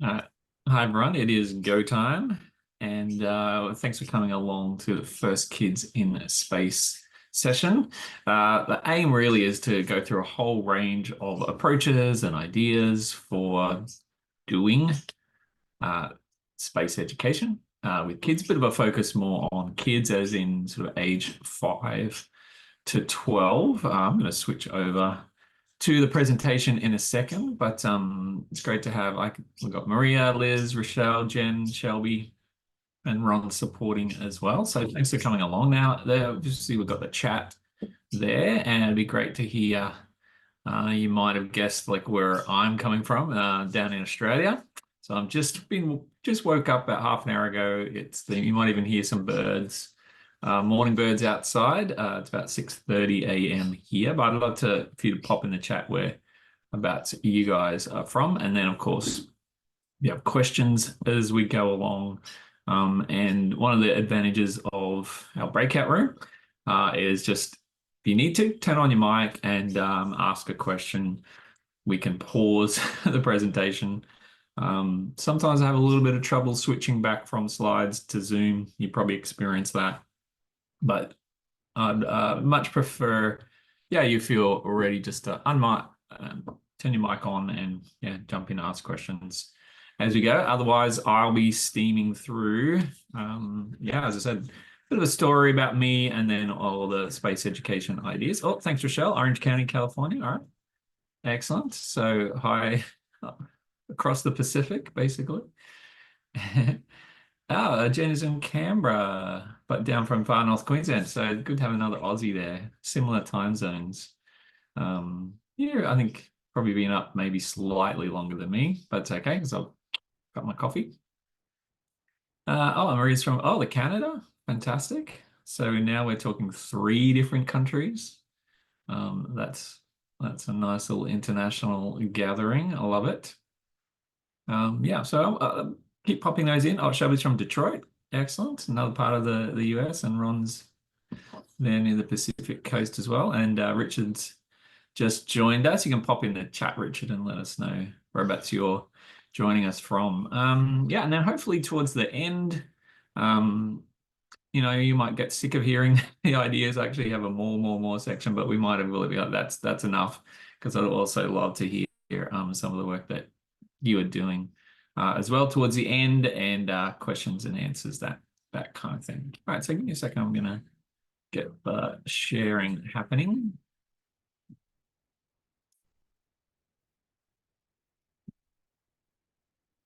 Uh, Hi everyone, it is go time, and thanks for coming along to the first Kids in Space session. The aim really is to go through a whole range of approaches and ideas for doing uh, space education with kids. Bit of a focus more on kids, as in sort of age 5 to 12. I'm going to switch over to the presentation in a second, but it's great to have, we've got Maria, Liz, Rochelle, Jen, Shelby, and Ron supporting as well. So thanks for coming along. Now, there, just see we've got the chat there, and it'd be great to hear. You might have guessed like where I'm coming from, down in Australia. So I'm just woke up about half an hour ago. You might even hear some birds, morning birds outside. It's about 6:30 a.m. here, but I'd love for you to pop in the chat where about you guys are from, and then of course we have questions as we go along. And one of the advantages of our breakout room is just if you need to turn on your mic and ask a question, we can pause the presentation. Sometimes I have a little bit of trouble switching back from slides to Zoom. You probably experience that, but I'd much prefer, yeah, you feel ready just to unmic, turn your mic on, and yeah, jump in and ask questions as we go. Otherwise, I'll be steaming through. Yeah, as I said, a bit of a story about me and then all the space education ideas. Oh, thanks, Rochelle. Orange County, California. All right, excellent. So hi across the Pacific, basically. Oh, Jen is in Canberra, but down from far north Queensland. So good to have another Aussie there. Similar time zones. Yeah, I think probably been up maybe slightly longer than me, but it's okay because I've got my coffee. Oh, Maria's from the Canada. Fantastic. So now we're talking 3 different countries. That's a nice little international gathering. I love it. Yeah, so keep popping those in. Oh, Shelby's from Detroit. Excellent. Another part of the US, and Ron's there near the Pacific coast as well. And Richard's just joined us. You can pop in the chat, Richard, and let us know whereabouts you're joining us from. Yeah, now hopefully towards the end, you might get sick of hearing the ideas. I actually have a more section, but we might have really be like, that's enough, because I'd also love to hear some of the work that you are doing as well towards the end, and questions and answers, that kind of thing. All right, so give me a second. I'm gonna get the sharing happening.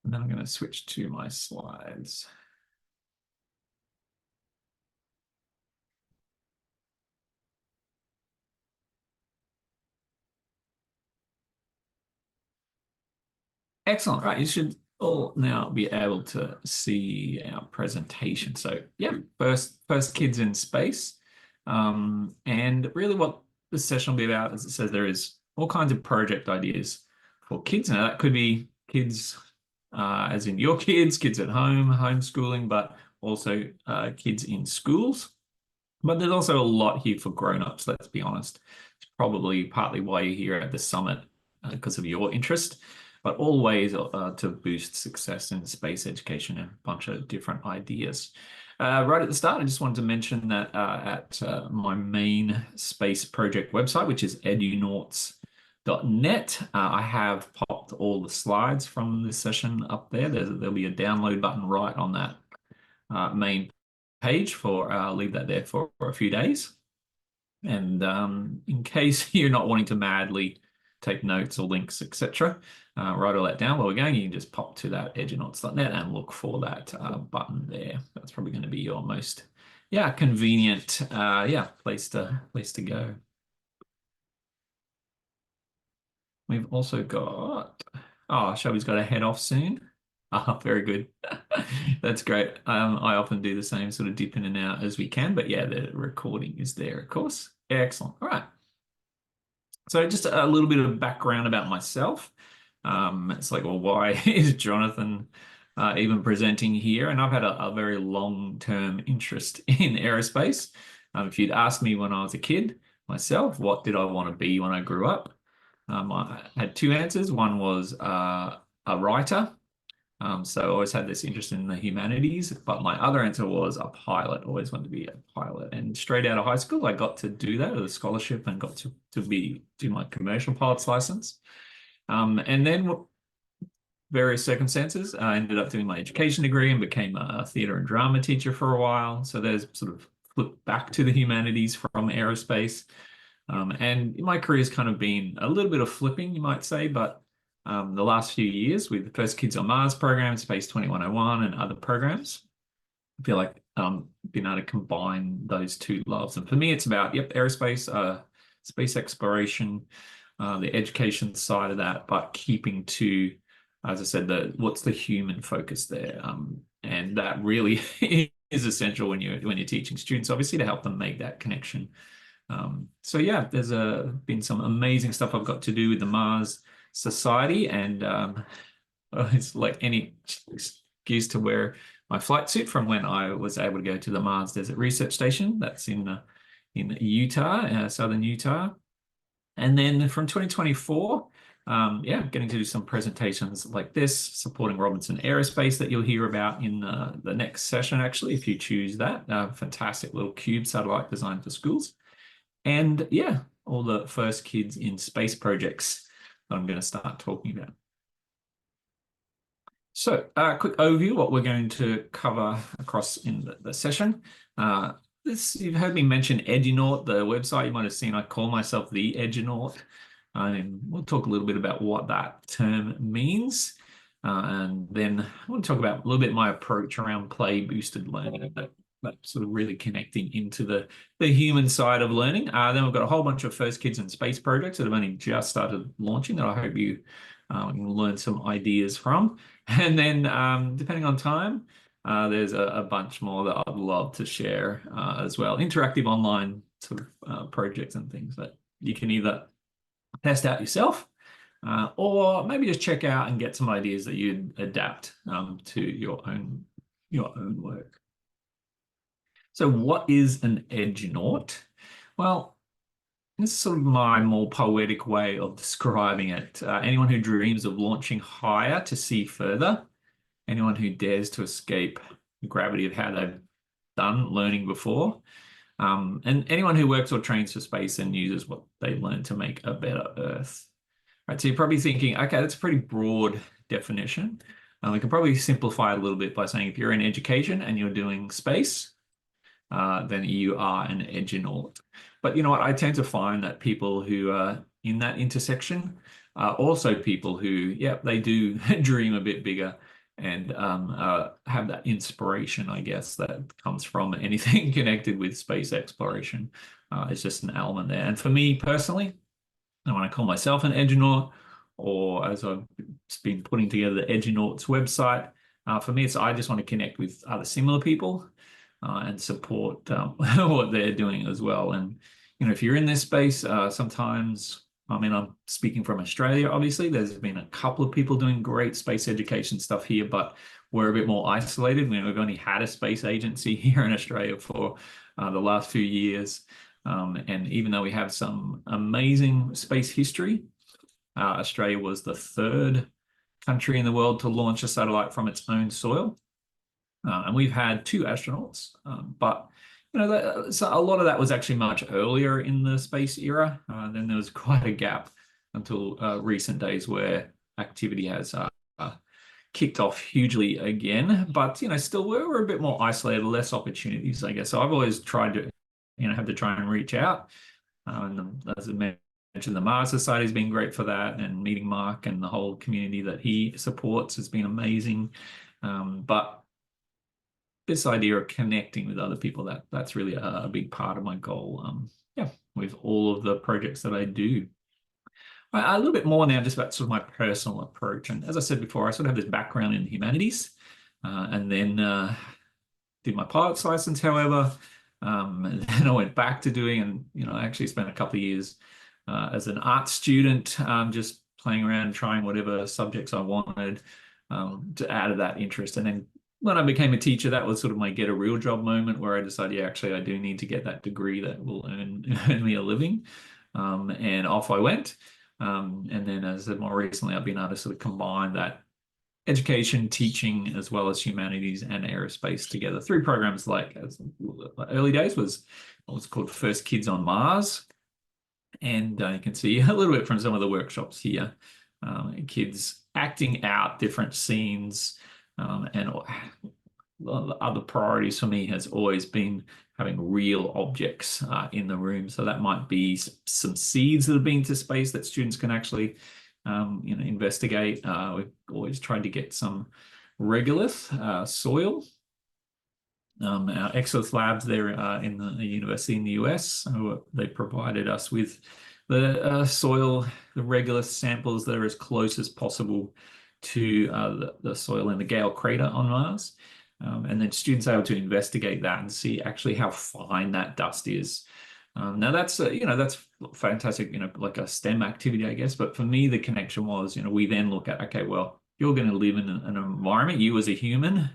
And then I'm going to switch to my slides. Excellent. Right, you should all now be able to see our presentation. So yeah, first Kids in Space. And really what this session will be about, as it says, there is all kinds of project ideas for kids. Now that could be kids, as in your kids at home, homeschooling, but also kids in schools. But there's also a lot here for grown-ups, let's be honest. It's probably partly why you're here at the summit, because of your interest, but all ways to boost success in space education and a bunch of different ideas. Right at the start, I just wanted to mention that at my main space project website, which is edunauts.net, I have popped all the slides from this session up there. There'll be a download button right on that main page for leave that there for a few days. And in case you're not wanting to madly take notes or links, etc., write all that down while we're going, you can just pop to that edunauts.net and look for that button there. That's probably going to be your most convenient place to go. We've also got, Shelby's got to head off soon. Very good. That's great. I often do the same, sort of dip in and out as we can, but yeah, the recording is there, of course. Excellent. All right. So just a little bit of background about myself. It's like, well, why is Jonathan even presenting here? And I've had a very long-term interest in aerospace. If you'd asked me when I was a kid myself, what did I want to be when I grew up? I had 2 answers. One was a writer, So I always had this interest in the humanities, but my other answer was a pilot. Always wanted to be a pilot. And straight out of high school, I got to do that with a scholarship and got to do my commercial pilot's license. And then various circumstances, I ended up doing my education degree and became a theatre and drama teacher for a while. So there's sort of flipped back to the humanities from aerospace. And my career has kind of been a little bit of flipping, you might say, but the last few years with the First Kids on Mars program, Space 2101, and other programs, I feel like being able to combine those two loves. And for me, it's about, aerospace, space exploration, the education side of that, but keeping to, as I said, what's the human focus there. And that really is essential when you're teaching students, obviously, to help them make that connection. So yeah, there's been some amazing stuff I've got to do with the Mars Society, and it's like any excuse to wear my flight suit from when I was able to go to the Mars Desert Research Station. That's in Utah, southern Utah. And then from 2024, getting to do some presentations like this, supporting Robinson Aerospace that you'll hear about in the next session, actually, if you choose that. Fantastic little cube satellite designed for schools. And yeah, all the First Kids in Space projects that I'm going to start talking about. So a quick overview, what we're going to cover across in the session. You've heard me mention Edunaut, the website. You might have seen I call myself the Edunaut. And we'll talk a little bit about what that term means. And then I want to talk about a little bit my approach around play-boosted learning, that sort of really connecting into the human side of learning. Then we've got a whole bunch of First Kids in Space projects that have only just started launching that I hope you can learn some ideas from. And then depending on time, there's a bunch more that I'd love to share as well. Interactive online sort of projects and things that you can either test out yourself, or maybe just check out and get some ideas that you'd adapt to your own work. So what is an Edunaut? Well, this is sort of my more poetic way of describing it. Anyone who dreams of launching higher to see further, anyone who dares to escape the gravity of how they've done learning before, and anyone who works or trains for space and uses what they learn to make a better Earth. Right, so you're probably thinking, okay, that's a pretty broad definition. We can probably simplify it a little bit by saying if you're in education and you're doing space, then you are an Edunaut. But you know what? I tend to find that people who are in that intersection are also people who, they do dream a bit bigger and have that inspiration, I guess, that comes from anything connected with space exploration. It's just an element there. And for me personally, and when I call myself an Edunaut, or as I've been putting together the Edunauts website, for me, I just want to connect with other similar people and support what they're doing as well. And, if you're in this space, sometimes, I'm speaking from Australia, obviously, there's been a couple of people doing great space education stuff here, but we're a bit more isolated. We've only had a space agency here in Australia for the last few years. And even though we have some amazing space history, Australia was the third country in the world to launch a satellite from its own soil. And we've had 2 astronauts, but so a lot of that was actually much earlier in the space era. Then there was quite a gap until recent days where activity has kicked off hugely again. But still we're a bit more isolated, less opportunities, I guess. So I've always tried to have to try and reach out. And as I mentioned, the Mars Society has been great for that, and meeting Mark and the whole community that he supports has been amazing. But this idea of connecting with other people, that's really a big part of my goal. With all of the projects that I do. A little bit more now just about sort of my personal approach. And as I said before, I sort of have this background in the humanities, and then did my pilot's license, however, and then I went back to doing, and I actually spent a couple of years as an art student, just playing around and trying whatever subjects I wanted to add to that interest. And then when I became a teacher, that was sort of my get a real job moment where I decided, yeah, actually, I do need to get that degree that will earn me a living. And off I went. And then, as I said, more recently, I've been able to sort of combine that education, teaching, as well as humanities and aerospace together through programs like, as early days was what was called First Kids on Mars. And you can see a little bit from some of the workshops here, kids acting out different scenes, and other priorities for me has always been having real objects in the room. So that might be some seeds that have been to space that students can actually investigate. We've always tried to get some regolith soil. Our Exos labs there in the university in the US, they provided us with the soil, the regolith samples that are as close as possible to the soil in the Gale crater on Mars. And then students are able to investigate that and see actually how fine that dust is. Now that's that's fantastic, like a STEM activity, I guess. But for me, the connection was, we then look at, okay, well, you're going to live in an environment, you as a human,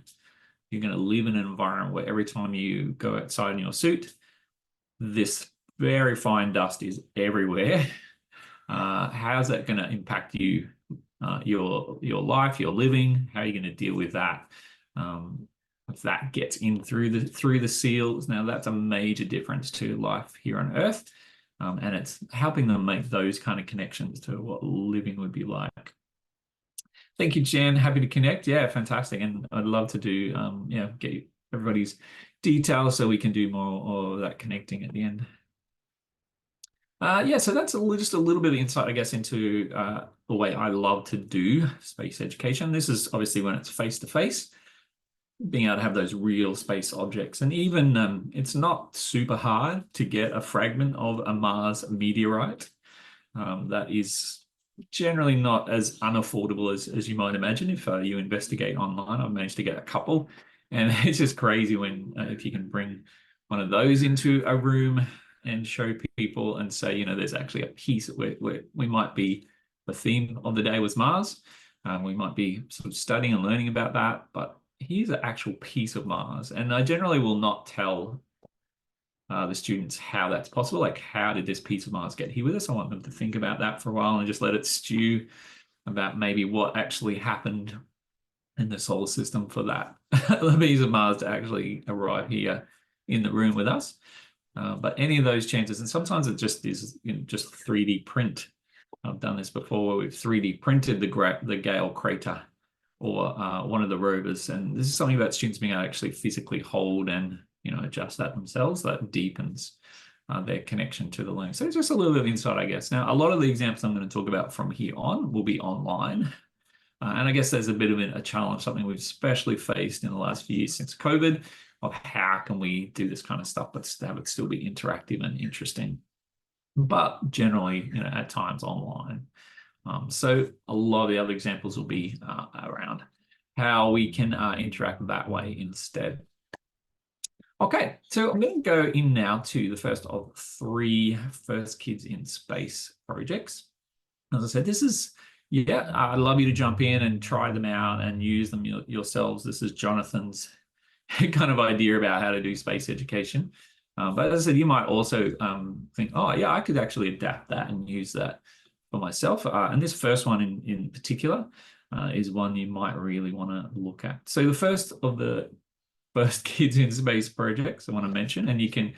you're going to live in an environment where every time you go outside in your suit, this very fine dust is everywhere. How's that going to impact you, your life, your living? How are you going to deal with that? If that gets in through the seals, now that's a major difference to life here on Earth, and it's helping them make those kind of connections to what living would be like. Thank you, Jen. Happy to connect. Yeah, fantastic. And I'd love to do, get everybody's details so we can do more of that connecting at the end. So that's just a little bit of insight, I guess, into the way I love to do space education. This is obviously when it's face-to-face, being able to have those real space objects. And even it's not super hard to get a fragment of a Mars meteorite. That is generally not as unaffordable as you might imagine if you investigate online. I've managed to get a couple, and it's just crazy when if you can bring one of those into a room and show people and say, there's actually a piece where we might be, the theme of the day was Mars. We might be sort of studying and learning about that, but here's an actual piece of Mars. And I generally will not tell the students how that's possible. Like, how did this piece of Mars get here with us? I want them to think about that for a while and just let it stew about maybe what actually happened in the solar system for that piece of Mars to actually arrive here in the room with us. But any of those chances, and sometimes it just is just 3D print. I've done this before where we've 3D printed the Gale crater or one of the rovers. And this is something about students being able to actually physically hold and adjust that themselves. That deepens their connection to the learning. So it's just a little bit of insight, I guess. Now, a lot of the examples I'm going to talk about from here on will be online. And I guess there's a bit of a challenge, something we've especially faced in the last few years since COVID, of how can we do this kind of stuff, but have it still be interactive and interesting. But generally, at times online. So a lot of the other examples will be around how we can interact that way instead. Okay, so I'm going to go in now to the first of 3 First Kids in Space projects. As I said, this is, I'd love you to jump in and try them out and use them yourselves. This is Jonathan's kind of idea about how to do space education. But as I said, you might also think, oh, yeah, I could actually adapt that and use that for myself. And this first one in particular is one you might really want to look at. So the first of the First Kids in Space projects I want to mention, and you can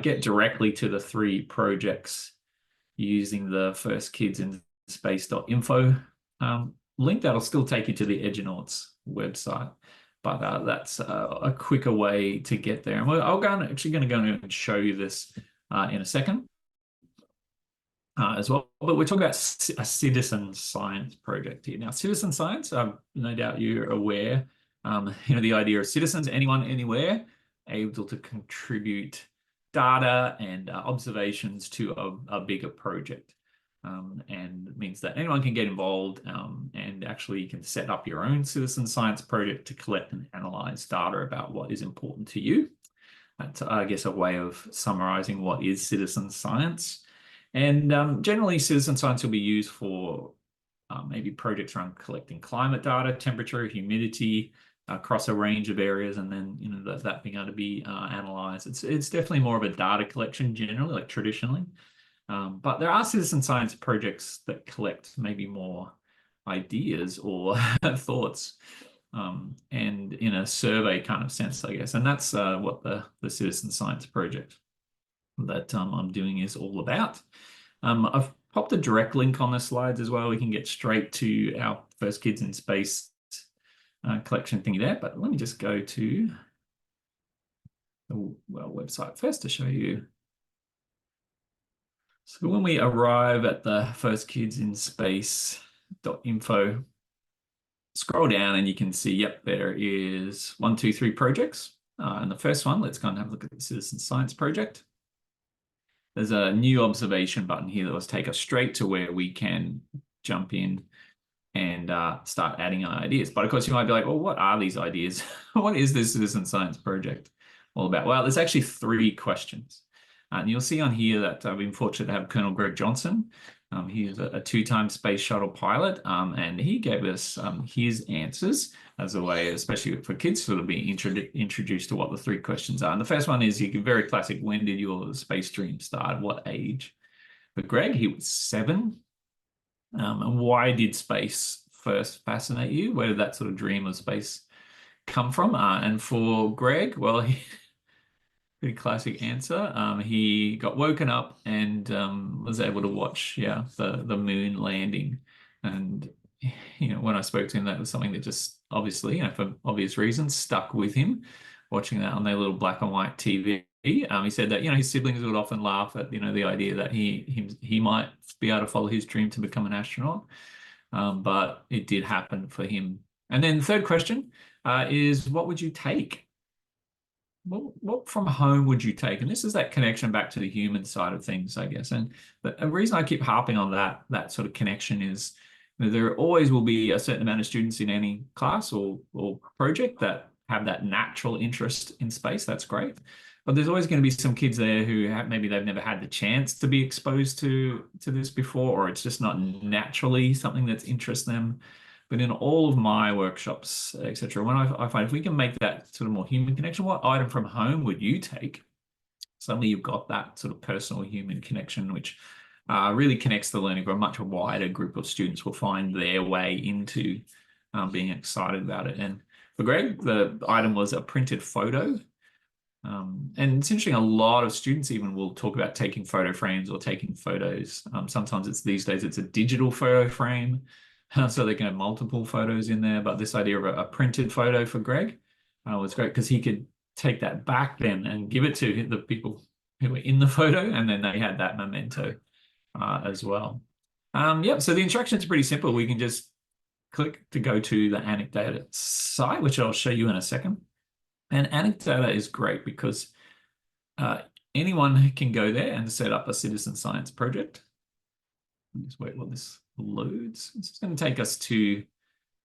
get directly to the 3 projects using the First Kids in Space.info link. That'll still take you to the Edunauts website, but that's a quicker way to get there. And I'm actually going to go and show you this in a second as well. But we're talking about a citizen science project here. Now, citizen science, no doubt you're aware, the idea of citizens, anyone, anywhere, able to contribute data and observations to a bigger project. And it means that anyone can get involved and actually you can set up your own citizen science project to collect and analyze data about what is important to you. That's, I guess, a way of summarizing what is citizen science. And generally, citizen science will be used for maybe projects around collecting climate data, temperature, humidity, across a range of areas, and then that being able to be analyzed. It's definitely more of a data collection generally, like traditionally. But there are citizen science projects that collect maybe more ideas or thoughts, and in a survey kind of sense, I guess. And that's what the citizen science project that I'm doing is all about. I've popped a direct link on the slides as well. We can get straight to our First Kids in Space collection thingy there, but let me just go to the website first to show you. So when we arrive at the First Kids in Space.info, scroll down and you can see, yep, there is 1, 2, 3 projects. And the first one, let's go and have a look at the citizen science project. There's a new observation button here that will take us straight to where we can jump in and start adding our ideas. But of course, you might be like, well, what are these ideas? What is this citizen science project all about? Well, there's actually 3 questions. And you'll see on here that I've been fortunate to have Colonel Greg Johnson. He's a 2-time space shuttle pilot, and he gave us his answers as a way, especially for kids, to be introduced to what the 3 questions are. And the first one is very classic. When did your space dream start? What age? For Greg, he was 7. And why did space first fascinate you? Where did that sort of dream of space come from? And for Greg, well, pretty classic answer. He got woken up and was able to watch, the moon landing. And when I spoke to him, that was something that just obviously, for obvious reasons, stuck with him. Watching that on their little black and white TV. He said that his siblings would often laugh at the idea that he might be able to follow his dream to become an astronaut, but it did happen for him. And then the third question is, what would you take? What from home would you take? And this is that connection back to the human side of things, I guess. And the reason I keep harping on that sort of connection is there always will be a certain amount of students in any class or project that have that natural interest in space. That's great. But there's always going to be some kids there who maybe they've never had the chance to be exposed to this before, or it's just not naturally something that's interests them. But in all of my workshops, etc., when I find if we can make that sort of more human connection, what item from home would you take? Suddenly you've got that sort of personal human connection, which really connects the learning for a much wider group of students will find their way into being excited about it. And for Greg, the item was a printed photo. And it's interesting, a lot of students even will talk about taking photo frames or taking photos. Sometimes these days it's a digital photo frame, so they can have multiple photos in there. But this idea of a printed photo for Greg was great because he could take that back then and give it to the people who were in the photo, and then they had that memento as well. So the instructions are pretty simple. We can just click to go to the Anecdata site, which I'll show you in a second. And Anecdata is great because anyone can go there and set up a citizen science project. Just wait while this loads. It's going to take us to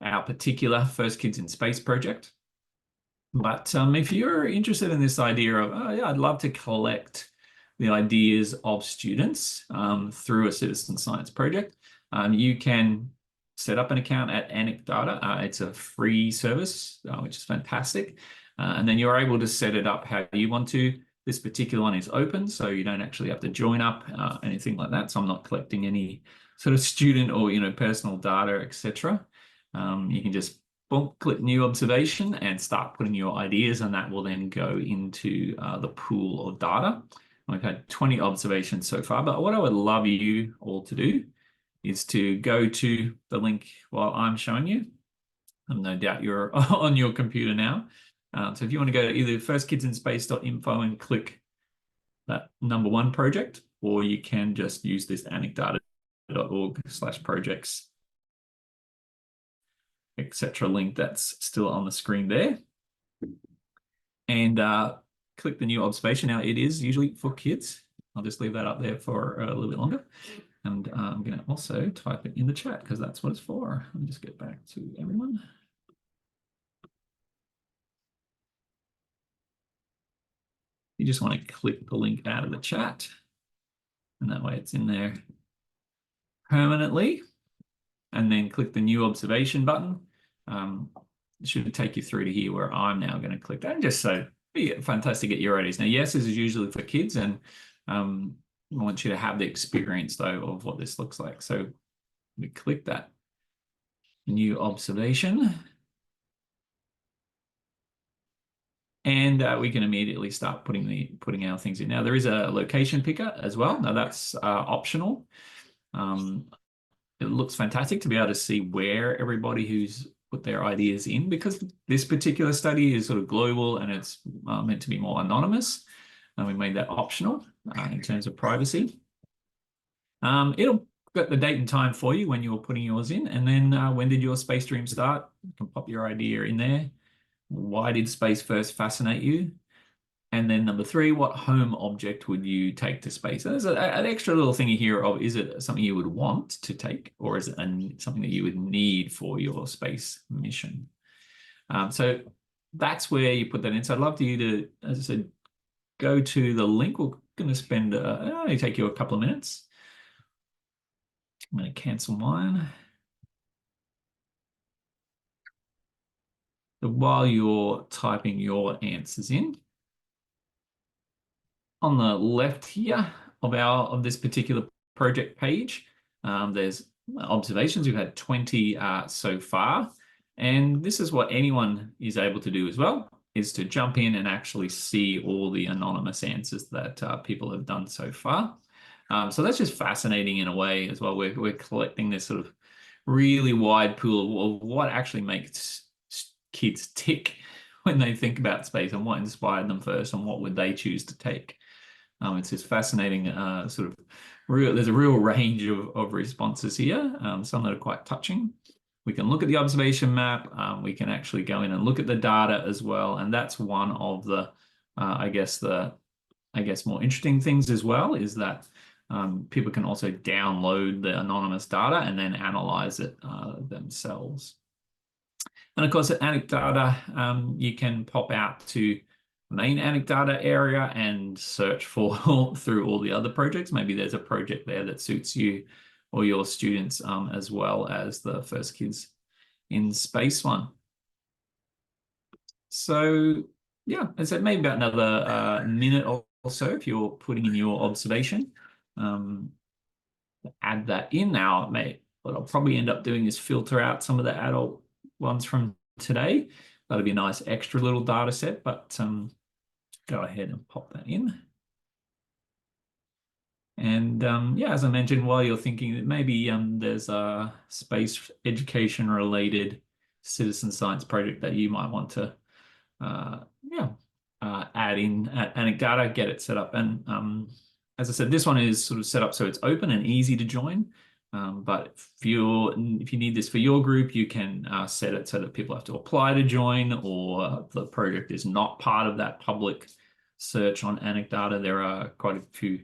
our particular First Kids in Space project. But if you're interested in this idea of, I'd love to collect the ideas of students through a citizen science project, you can set up an account at Anecdata. It's a free service, which is fantastic. And then you're able to set it up how you want to. This particular one is open, so you don't actually have to join up, anything like that. So I'm not collecting any sort of student or personal data, etc. You can just click new observation and start putting your ideas, and that will then go into the pool of data. We've had 20 observations so far, but what I would love you all to do is to go to the link while I'm showing you. And no doubt you're on your computer now. So if you want to go to either firstKidsInSpace.info and click that #1 project, or you can just use this anecdata.org/projects, etc. link that's still on the screen there. And click the new observation. Now it is usually for kids. I'll just leave that up there for a little bit longer. And I'm going to also type it in the chat because that's what it's for. Let me just get back to everyone. You just want to click the link out of the chat, and that way it's in there permanently. And then click the new observation button. It should take you through to here where I'm now going to click that. And just so fantastic at your ideas. Now, yes, this is usually for kids, and I want you to have the experience though of what this looks like. So we click that new observation. And we can immediately start putting our things in. Now, there is a location picker as well. Now, that's optional. It looks fantastic to be able to see where everybody who's put their ideas in, because this particular study is sort of global and it's meant to be more anonymous. And we made that optional in terms of privacy. It'll get the date and time for you when you're putting yours in. And then when did your space dream start? You can pop your idea in there. Why did space first fascinate you? And then number 3, what home object would you take to space? And there's an extra little thing here of, is it something you would want to take, or is it something that you would need for your space mission? So that's where you put that in. So I'd love you to, as I said, go to the link. We're going to spend, only take you a couple of minutes. I'm going to cancel mine. So while you're typing your answers in, on the left here of this particular project page, there's observations. We've had 20 so far. And this is what anyone is able to do as well, is to jump in and actually see all the anonymous answers that people have done so far. So that's just fascinating in a way as well. We're collecting this sort of really wide pool of what actually makes kids tick when they think about space, and what inspired them first, and what would they choose to take. It's just fascinating, sort of there's a real range of responses here, some that are quite touching. We can look at the observation map. We can actually go in and look at the data as well. And that's one of the, I guess more interesting things as well, is that people can also download the anonymous data and then analyze it themselves. And of course, at Anecdata, you can pop out to main Anecdata area and search for through all the other projects. Maybe there's a project there that suits you or your students, as well as the First Kids in Space one. So yeah, as I said, maybe about another minute or so if you're putting in your observation. Add that in now. What I'll probably end up doing is filter out some of the adult ones from today. That'll be a nice extra little data set, but go ahead and pop that in. And yeah, as I mentioned, while you're thinking that maybe there's a space education related citizen science project that you might want to add in at Anecdata, get it set up. And as I said, this one is sort of set up so it's open and easy to join. But if you need this for your group, you can set it so that people have to apply to join, or the project is not part of that public search on Anecdata. There are quite a few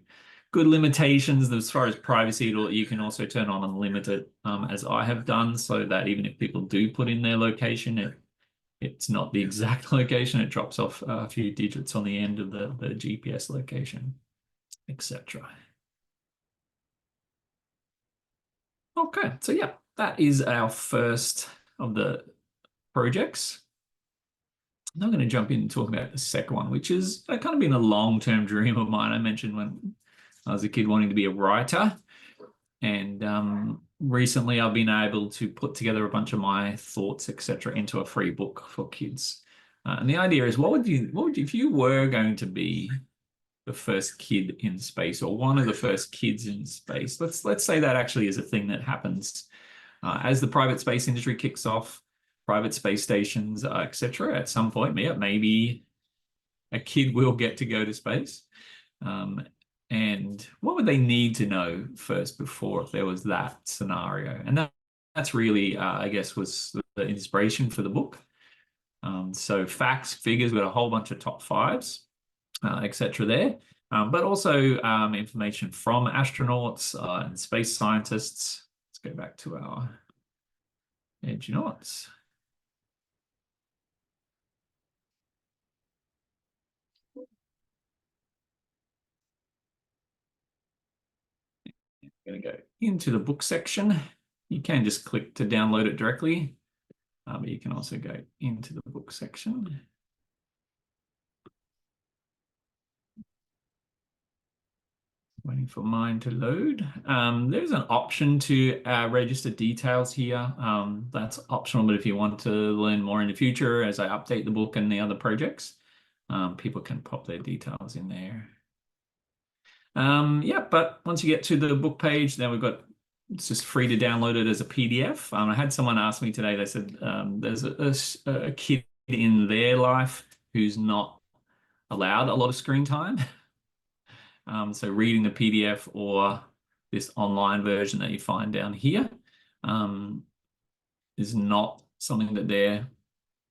good limitations as far as privacy. You can also turn on unlimited, as I have done, so that even if people do put in their location, it's not the exact location. It drops off a few digits on the end of the GPS location, etc. Okay, so yeah, that is our first of the projects. Now I'm going to jump in and talk about the second one, which is kind of been a long-term dream of mine. I mentioned when I was a kid wanting to be a writer, and recently I've been able to put together a bunch of my thoughts, etc., into a free book for kids. And the idea is, what would you, if you were going to be the first kid in space, or one of the first kids in space? Let's say that actually is a thing that happens as the private space industry kicks off, private space stations, etc. At some point, maybe a kid will get to go to space. And what would they need to know first before, if there was that scenario? And that's really, I guess, was the inspiration for the book. So facts, figures, we've got a whole bunch of top fives, etc. there, but also information from astronauts and space scientists. Let's go back to our Edunauts. I'm going to go into the book section. You can just click to download it directly, but you can also go into the book section. Waiting for mine to load. There's an option to register details here. That's optional, but if you want to learn more in the future as I update the book and the other projects, people can pop their details in there. Yeah, but once you get to the book page, then it's just free to download it as a PDF. I had someone ask me today, they said there's a kid in their life who's not allowed a lot of screen time. So reading the PDF or this online version that you find down here is not something that they're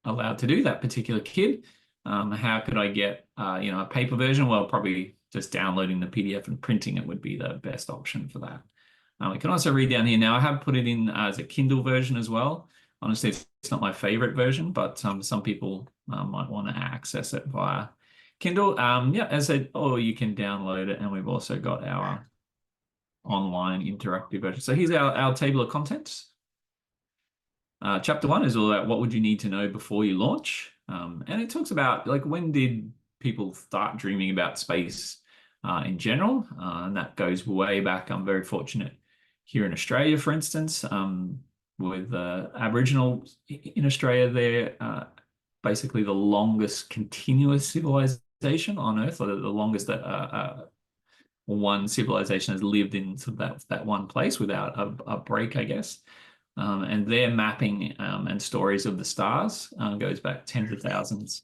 allowed to do, that particular kid. How could I get a paper version? Well, probably just downloading the PDF and printing it would be the best option for that. We can also read down here. Now, I have put it in as a Kindle version as well. Honestly, it's not my favorite version, but some people might want to access it via Kindle. Yeah, as I said, you can download it, and we've also got our online interactive version. So here's our table of contents. Chapter 1 is all about what would you need to know before you launch. And it talks about when did people start dreaming about space in general. And that goes way back. I'm very fortunate here in Australia, for instance, with Aboriginal in Australia, they're basically the longest continuous civilization on Earth, or the longest that one civilization has lived in sort of that one place without a break, I guess. And their mapping and stories of the stars goes back tens of thousands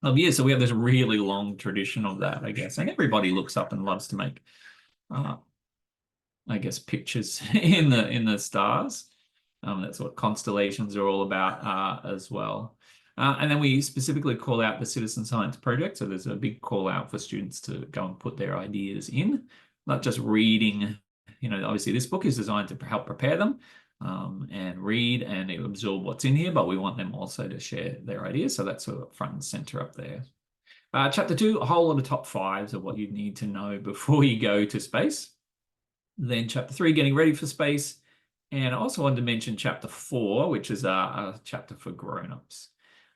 of years. So we have this really long tradition of that, I guess. And everybody looks up and loves to make, I guess, pictures in the stars. That's what constellations are all about as well. And then we specifically call out the citizen science project. So there's a big call out for students to go and put their ideas in, not just reading. Obviously this book is designed to help prepare them and read and absorb what's in here, but we want them also to share their ideas. So that's sort of front and center up there. Chapter 2, a whole lot of top 5s of what you need to know before you go to space. Then chapter 3, getting ready for space. And I also wanted to mention chapter 4, which is a chapter for grown-ups.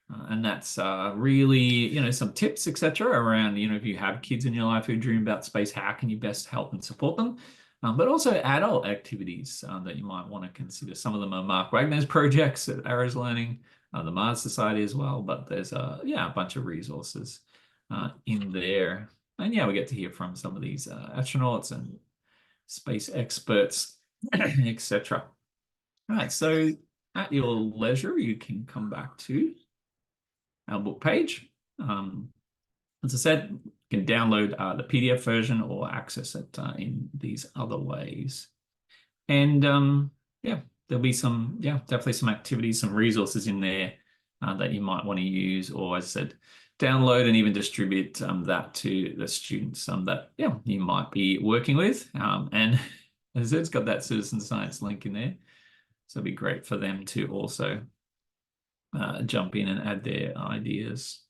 And that's really, some tips, etc., around, if you have kids in your life who dream about space, how can you best help and support them? But also adult activities that you might want to consider. Some of them are Mark Wagner's projects at Arrows Learning, the Mars Society as well, but there's a bunch of resources in there. And yeah, we get to hear from some of these astronauts and space experts, etc. All right, so at your leisure, you can come back to our book page. As I said, you can download the PDF version or access it in these other ways. And yeah, there'll be definitely some activities, some resources in there that you might want to use, or as I said, download and even distribute that to the students that you might be working with. And as I said, it's got that citizen science link in there. So it'd be great for them to also jump in and add their ideas.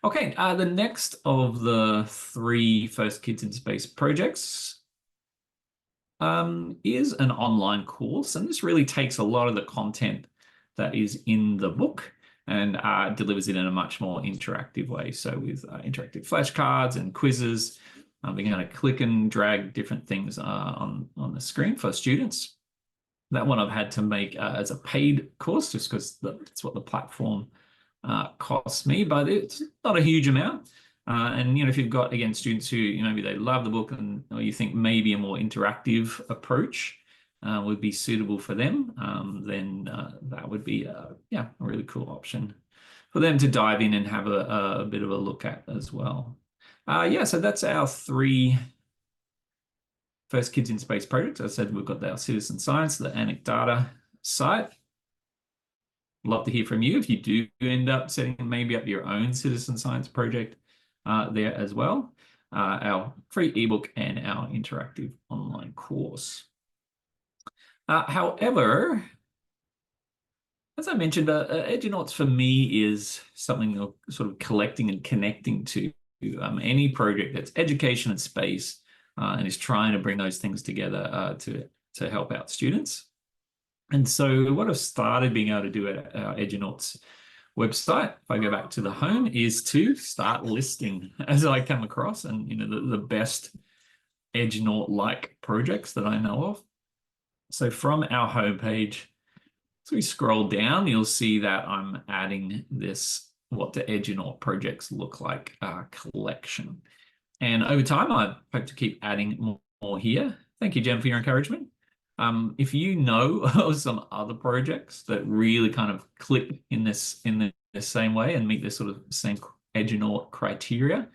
Okay, the next of the 3 First Kids in Space projects is an online course. And this really takes a lot of the content that is in the book and delivers it in a much more interactive way. So with interactive flashcards and quizzes, we're going to click and drag different things on the screen for students. That one I've had to make as a paid course just because that's what the platform costs me, but it's not a huge amount. And if you've got, again, students who maybe they love the book or you think maybe a more interactive approach would be suitable for them, then that would be a really cool option for them to dive in and have a bit of a look at as well. So that's our 3 First Kids in Space projects. As I said, we've got our citizen science, the Anecdata site. Love to hear from you if you do end up setting maybe up your own citizen science project there as well. Our free ebook and our interactive online course. However, as I mentioned, Edunauts for me is something of sort of collecting and connecting to any project that's education and space and is trying to bring those things together to help out students. And so what I've started being able to do at our Edunauts website, if I go back to the home, is to start listing as I come across and the best Edunaut-like projects that I know of. So from our homepage, so we scroll down, you'll see that I'm adding this what the Edunaut projects look like collection. And over time, I hope to keep adding more here. Thank you, Jen, for your encouragement. If you know of some other projects that really kind of click in the same way and meet this sort of same Edunaut criteria,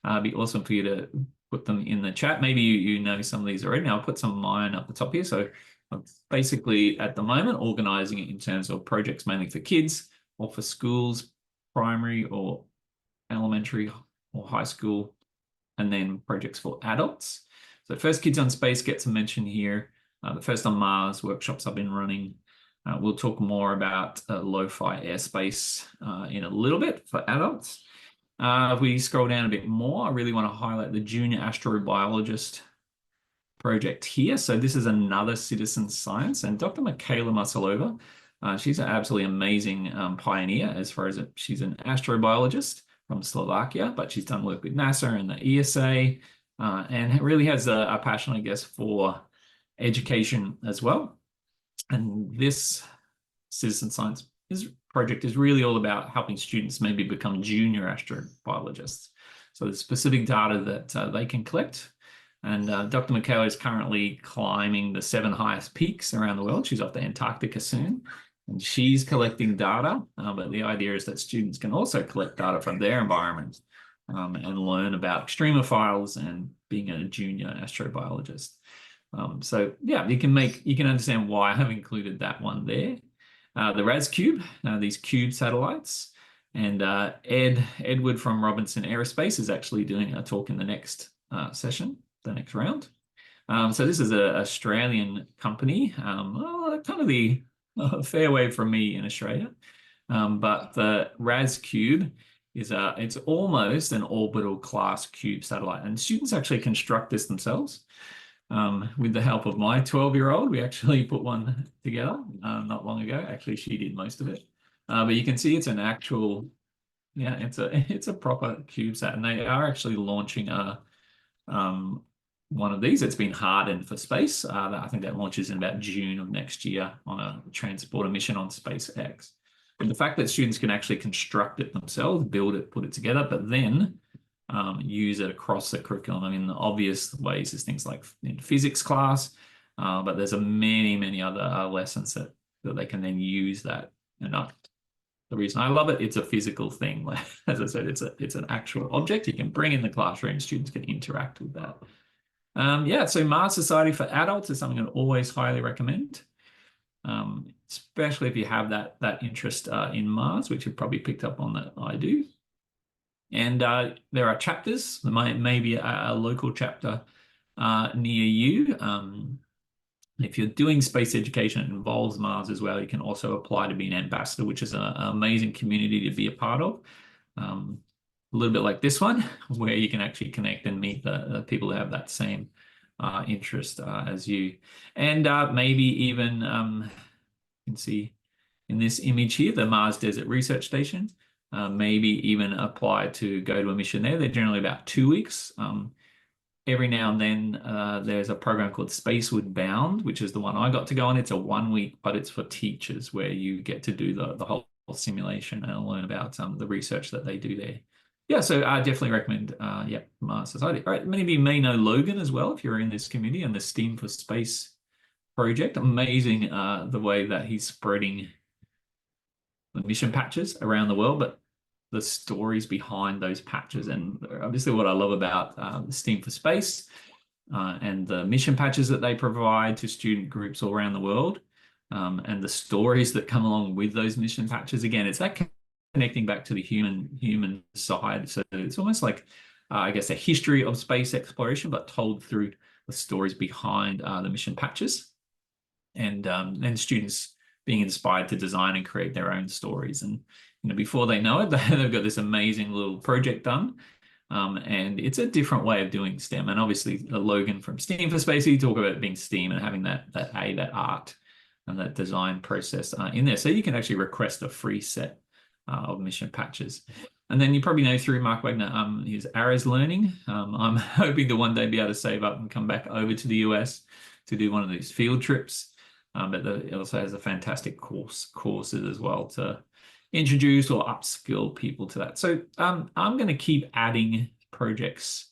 it'd be awesome for you to put them in the chat. Maybe you know some of these already. Now I'll put some of mine up the top here. So I'm basically at the moment organizing it in terms of projects mainly for kids or for schools, primary or elementary or high school, and then projects for adults. So first Kids on Space gets a mention here. The first on Mars workshops I've been running. We'll talk more about Lofi airspace in a little bit for adults. If we scroll down a bit more, I really want to highlight the Junior Astrobiologist project here. So this is another citizen science, and Dr. Michaela Masalova, she's an absolutely amazing pioneer as far as she's an astrobiologist from Slovakia, but she's done work with NASA and the ESA, and really has a passion, I guess, for education as well. And this citizen science project is really all about helping students maybe become junior astrobiologists. So there's specific data that they can collect. And Dr. Michaela is currently climbing the 7 highest peaks around the world. She's off to Antarctica soon. And she's collecting data, but the idea is that students can also collect data from their environment and learn about extremophiles and being a junior astrobiologist. So yeah, you can understand why I have included that one there. The RasCube, these cube satellites, and Edward from Robinson Aerospace is actually doing a talk in the next session, the next round. So this is an Australian company, kind of the fair way from me in Australia, but the RasCube is it's almost an orbital class cube satellite, and students actually construct this themselves. With the help of my 12-year-old, we actually put one together not long ago. Actually, she did most of it. But you can see it's an actual, yeah, it's a proper CubeSat, and they are actually launching one of these. It's been hardened for space. I think that launches in about June of next year on a transporter mission on SpaceX. And the fact that students can actually construct it themselves, build it, put it together, but then use it across the curriculum. I mean, the obvious ways is things like in physics class, but there's many other lessons that they can then use that. And the reason I love it, it's a physical thing. Like, as I said, it's an actual object you can bring in the classroom. Students can interact with that. Yeah, so Mars Society for Adults is something I'd always highly recommend, especially if you have that interest in Mars, which you've probably picked up on that I do. And there are chapters. There may be a local chapter near you. If you're doing space education, it involves Mars as well. You can also apply to be an ambassador, which is an amazing community to be a part of. A little bit like this one, where you can actually connect and meet the people that have that same interest as you. And maybe even, you can see in this image here, the Mars Desert Research Station. Maybe even apply to go to a mission there. They're generally about 2 weeks. Every now and then there's a program called Spaceward Bound, which is the one I got to go on. It's a 1 week, but it's for teachers where you get to do the whole simulation and learn about the research that they do there. Yeah, so I definitely recommend Mars Society. All right, many of you may know Logan as well if you're in this community and the STEAM for Space project. Amazing the way that he's spreading the mission patches around the world, but the stories behind those patches. And obviously what I love about STEAM for Space and the mission patches that they provide to student groups all around the world, and the stories that come along with those mission patches. Again, it's that connecting back to the human side. So it's almost like, I guess, a history of space exploration, but told through the stories behind the mission patches, and students being inspired to design and create their own stories. And before they know it, they've got this amazing little project done. And it's a different way of doing STEM. And obviously, Logan from STEAM for Space, he talk about being STEAM and having that art and that design process in there. So you can actually request a free set of mission patches. And then you probably know through Mark Wagner, his Arrows Learning. I'm hoping to one day be able to save up and come back over to the US to do one of these field trips. But it also has a fantastic courses as well to introduce or upskill people to that. So I'm going to keep adding projects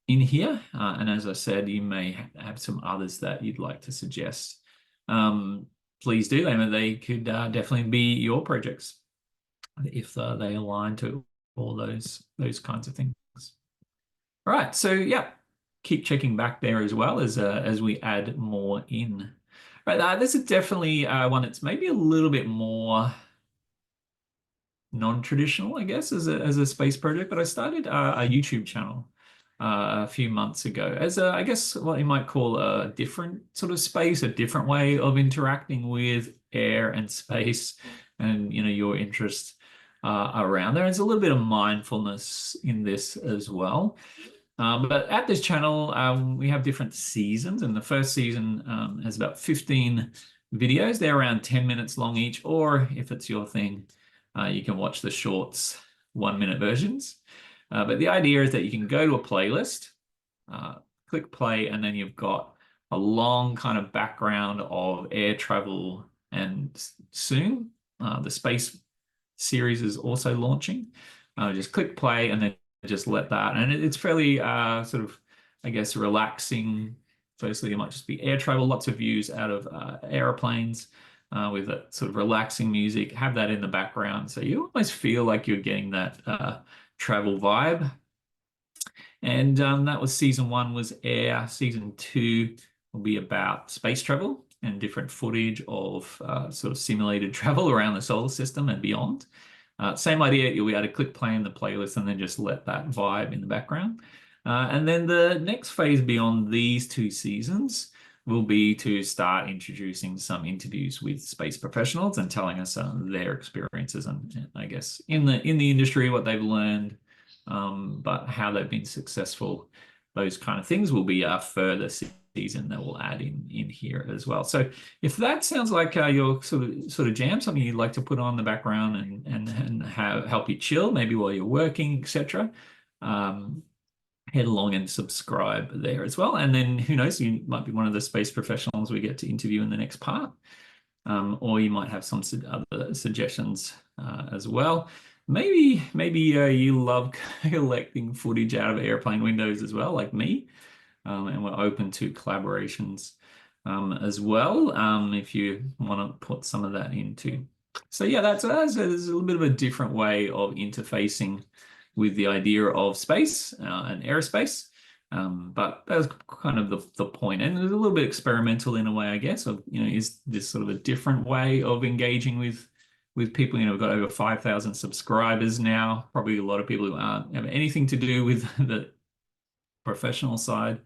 in here. And as I said, you may have some others that you'd like to suggest. Please do. They could definitely be your projects if they align to all those kinds of things. All right. So yeah, keep checking back there as well as we add more in. Right. This is definitely one that's maybe a little bit more non-traditional, I guess, as a space project. But I started a YouTube channel a few months ago as I guess what you might call a different sort of space, a different way of interacting with air and space, and your interest around there. There's a little bit of mindfulness in this as well. But at this channel, we have different seasons, and the first season has about 15 videos. They're around 10 minutes long each, or if it's your thing, you can watch the shorts 1-minute versions. But the idea is that you can go to a playlist, click play, and then you've got a long kind of background of air travel, and soon the space series is also launching. Just click play and then just let that, and it's fairly sort of, I guess, relaxing. Firstly, it might just be air travel, lots of views out of airplanes with that sort of relaxing music. Have that in the background, so you almost feel like you're getting that travel vibe. And that was season 1 was air. Season 2 will be about space travel and different footage of sort of simulated travel around the solar system and beyond. Same idea, you'll be able to click play in the playlist and then just let that vibe in the background. And then the next phase beyond these 2 seasons will be to start introducing some interviews with space professionals and telling us their experiences and I guess in the industry, what they've learned, but how they've been successful. Those kind of things will be a further season that we'll add in here as well. So if that sounds like your sort of jam, something you'd like to put on the background and help you chill, maybe while you're working, etc., head along and subscribe there as well. And then who knows, you might be one of the space professionals we get to interview in the next part, or you might have some other suggestions as well. Maybe you love collecting footage out of airplane windows as well, like me, and we're open to collaborations as well if you want to put some of that into. So yeah, that's a little bit of a different way of interfacing with the idea of space and aerospace. But that's kind of the point. And it's a little bit experimental in a way, I guess, of, is this sort of a different way of engaging with people? We've got over 5,000 subscribers now, probably a lot of people who aren't have anything to do with the professional side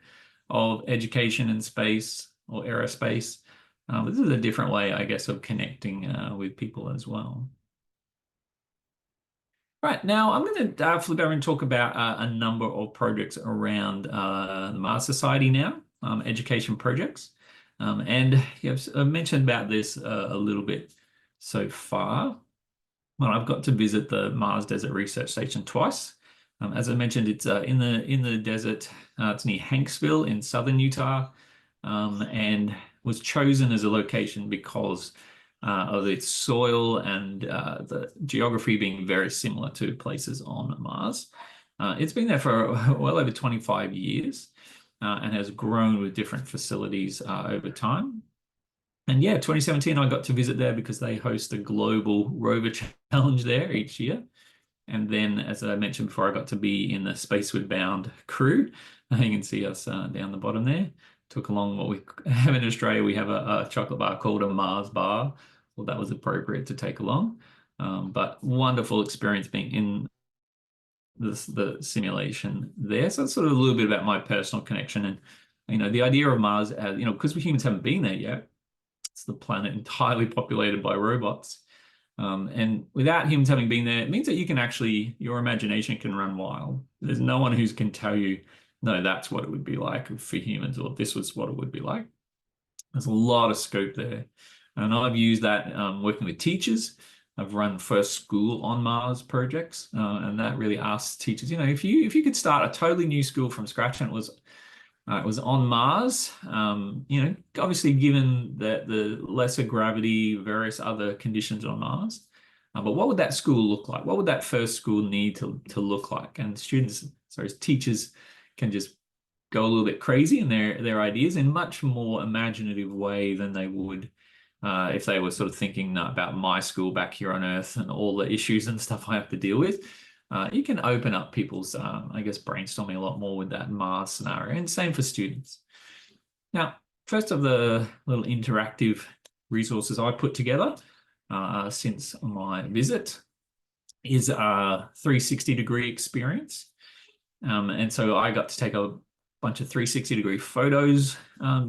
of education and space or aerospace. This is a different way, I guess, of connecting with people as well. Right, now I'm going to flip over and talk about a number of projects around the Mars Society now, education projects. And I've mentioned about this a little bit so far. Well, I've got to visit the Mars Desert Research Station twice. As I mentioned, it's in the desert. It's near Hanksville in southern Utah, and was chosen as a location because of its soil and the geography being very similar to places on Mars. It's been there for well over 25 years and has grown with different facilities over time. And yeah, 2017, I got to visit there because they host a global rover challenge there each year. And then, as I mentioned before, I got to be in the Spaceward Bound crew. You can see us down the bottom there. Took along what we have in Australia. We have a chocolate bar called a Mars bar. Well, that was appropriate to take along. But wonderful experience being in the simulation there. So that's sort of a little bit about my personal connection. And, the idea of Mars, as, because we humans haven't been there yet, it's the planet entirely populated by robots. And without humans having been there, it means that you can actually, your imagination can run wild. There's no one who can tell you, no, that's what it would be like for humans, or this was what it would be like. There's a lot of scope there. And I've used that working with teachers I've run first school on Mars projects, and that really asks teachers, if you could start a totally new school from scratch and it was on Mars, obviously given the lesser gravity, various other conditions on Mars, but what would that school look like? What would that first school need to look like? And teachers can just go a little bit crazy in their ideas in much more imaginative way than they would if they were sort of thinking about my school back here on Earth and all the issues and stuff I have to deal with. You can open up people's, I guess, brainstorming a lot more with that Mars scenario, and same for students. Now, first of the little interactive resources I put together since my visit is a 360-degree experience. And so I got to take a bunch of 360-degree photos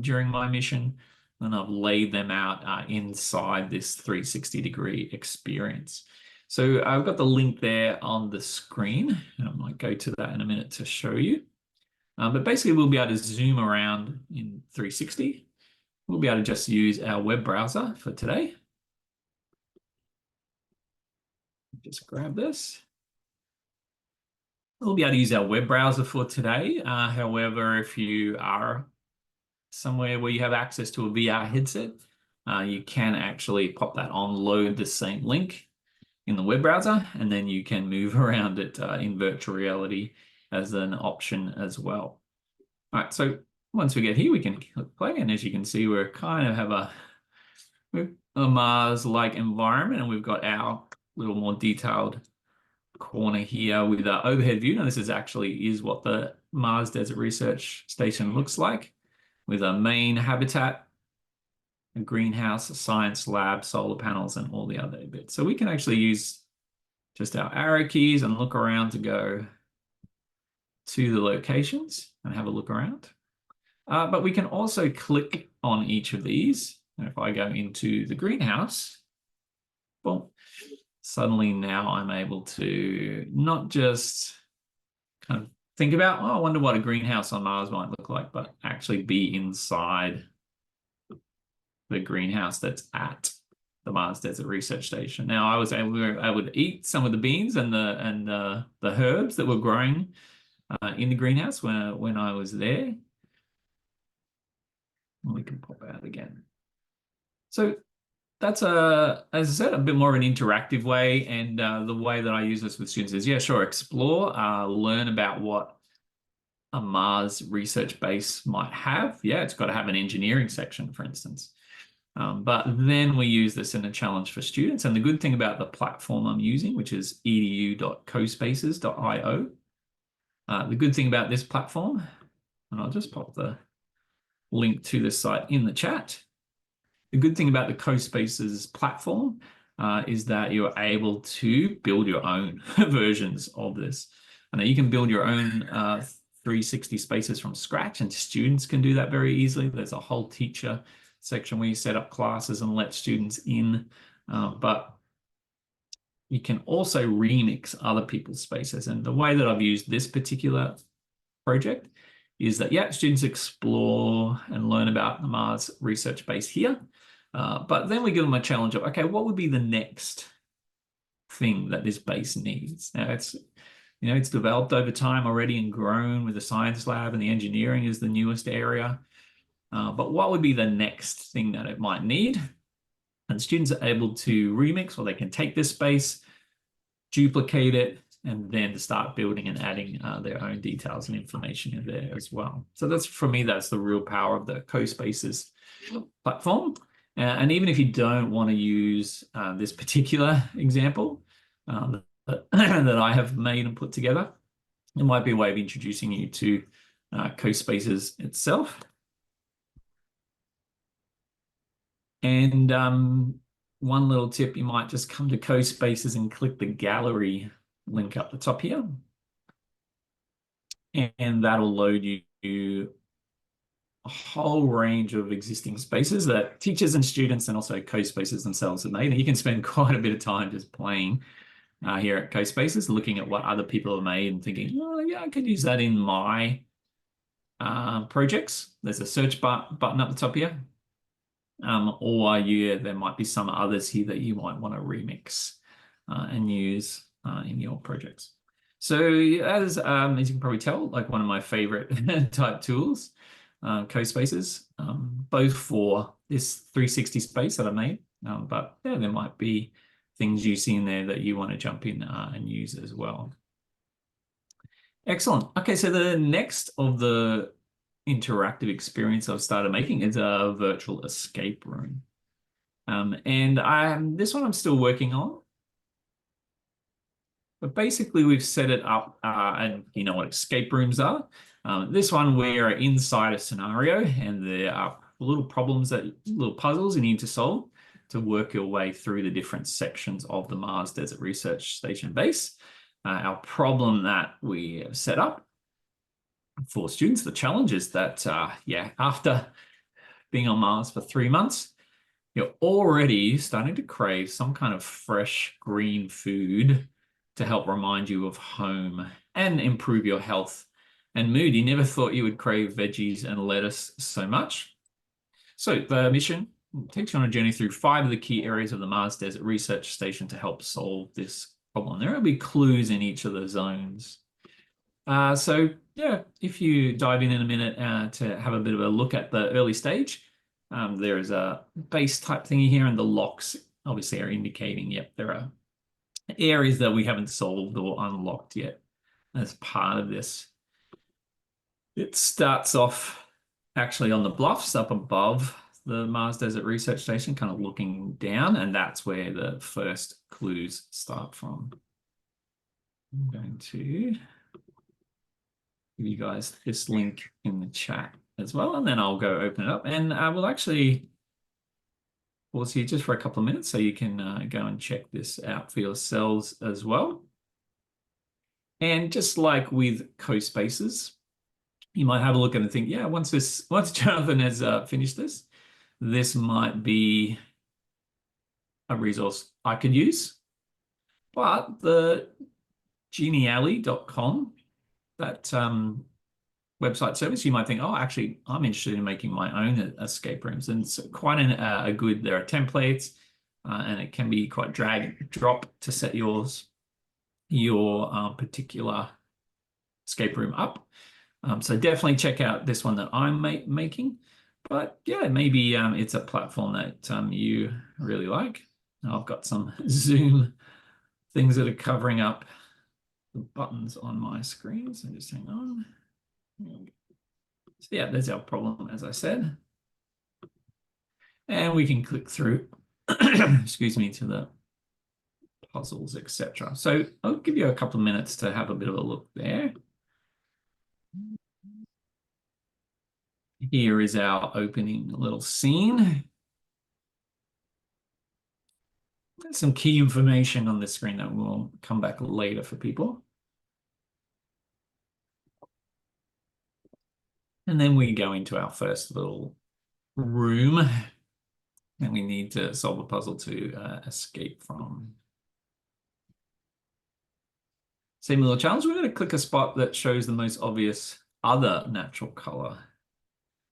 during my mission, and I've laid them out inside this 360-degree experience. So I've got the link there on the screen, and I might go to that in a minute to show you. But basically, we'll be able to zoom around in 360. We'll be able to just use our web browser for today. Just grab this. We'll be able to use our web browser for today. However, if you are somewhere where you have access to a VR headset, you can actually pop that on, load the same link in the web browser, and then you can move around it in virtual reality as an option as well. All right, so once we get here, we can click play, and as you can see, we're kind of have a Mars-like environment, and we've got our little more detailed corner here with our overhead view. Now, this is what the Mars Desert Research Station looks like, with a main habitat, a greenhouse, a science lab, solar panels, and all the other bits. So we can actually use just our arrow keys and look around to go to the locations and have a look around. But we can also click on each of these. And if I go into the greenhouse, well, suddenly now I'm able to not just kind of think about, oh, I wonder what a greenhouse on Mars might look like, but actually be inside the greenhouse that's at the Mars Desert Research Station. Now, we were able to eat some of the beans and the herbs that were growing in the greenhouse when I was there. We can pop out again. So that's as I said, a bit more of an interactive way. And the way that I use this with students is, yeah, sure, explore, learn about what a Mars research base might have. Yeah, it's got to have an engineering section, for instance. But then we use this in a challenge for students. And the good thing about the platform I'm using, which is edu.cospaces.io, the good thing about this platform, and I'll just pop the link to this site in the chat. The good thing about the CoSpaces platform is that you're able to build your own versions of this. And you can build your own 360 spaces from scratch, and students can do that very easily. There's a whole teacher section where you set up classes and let students in, but you can also remix other people's spaces. And the way that I've used this particular project is that, yeah, students explore and learn about the Mars research base here, but then we give them a challenge of, okay, what would be the next thing that this base needs? Now, it's developed over time already and grown with the science lab, and the engineering is the newest area. But what would be the next thing that it might need? And students are able to remix, or they can take this space, duplicate it, and then start building and adding their own details and information in there as well. So that's, for me, that's the real power of the CoSpaces platform. And even if you don't want to use this particular example that I have made and put together, it might be a way of introducing you to CoSpaces itself. And one little tip, you might just come to CoSpaces and click the gallery link up the top here. And that'll load you a whole range of existing spaces that teachers and students and also CoSpaces themselves have made. And you can spend quite a bit of time just playing here at CoSpaces, looking at what other people have made and thinking, oh, yeah, I could use that in my projects. There's a search button up the top here. Or there might be some others here that you might want to remix. and use in your projects. So as you can probably tell, like one of my favorite type tools, CoSpaces, both for this 360 space that I made, but yeah, there might be things you see in there that you want to jump in and use as well. Excellent. Okay, so the next of the interactive experience I've started making is a virtual escape room. And this one I'm still working on. But basically, we've set it up, and you know what escape rooms are. This one, we're inside a scenario, and there are little problems, little puzzles you need to solve to work your way through the different sections of the Mars Desert Research Station base. Our problem that we have set up for students, the challenge is that, after being on Mars for 3 months, you're already starting to crave some kind of fresh green food to help remind you of home and improve your health and mood. You never thought you would crave veggies and lettuce so much. So the mission takes you on a journey through 5 of the key areas of the Mars Desert Research Station to help solve this problem. There will be clues in each of the zones. So yeah, if you dive in a minute to have a bit of a look at the early stage, there is a base type thingy here, and the locks obviously are indicating, yep, there are areas that we haven't solved or unlocked yet as part of this. It starts off actually on the bluffs up above the Mars Desert Research Station, kind of looking down, and that's where the first clues start from. I'm going to give you guys this link in the chat as well, and then I'll go open it up, and we'll actually pause here just for a couple of minutes so you can go and check this out for yourselves as well. And just like with CoSpaces, you might have a look at it and think, yeah, once Jonathan has finished this might be a resource I could use. But the genially.com, that website service, you might think, oh, actually, I'm interested in making my own escape rooms. And it's quite a good, there are templates, and it can be quite drag and drop to set your particular escape room up. So definitely check out this one that I'm making. But yeah, maybe it's a platform that you really like. I've got some Zoom things that are covering up the buttons on my screen. So just hang on. So yeah, there's our problem, as I said. And we can click through, excuse me, to the puzzles, etc. So I'll give you a couple of minutes to have a bit of a look there. Here is our opening little scene. There's some key information on the screen that will come back later for people. And then we go into our first little room, and we need to solve a puzzle to escape from. Same little challenge. We're going to click a spot that shows the most obvious other natural color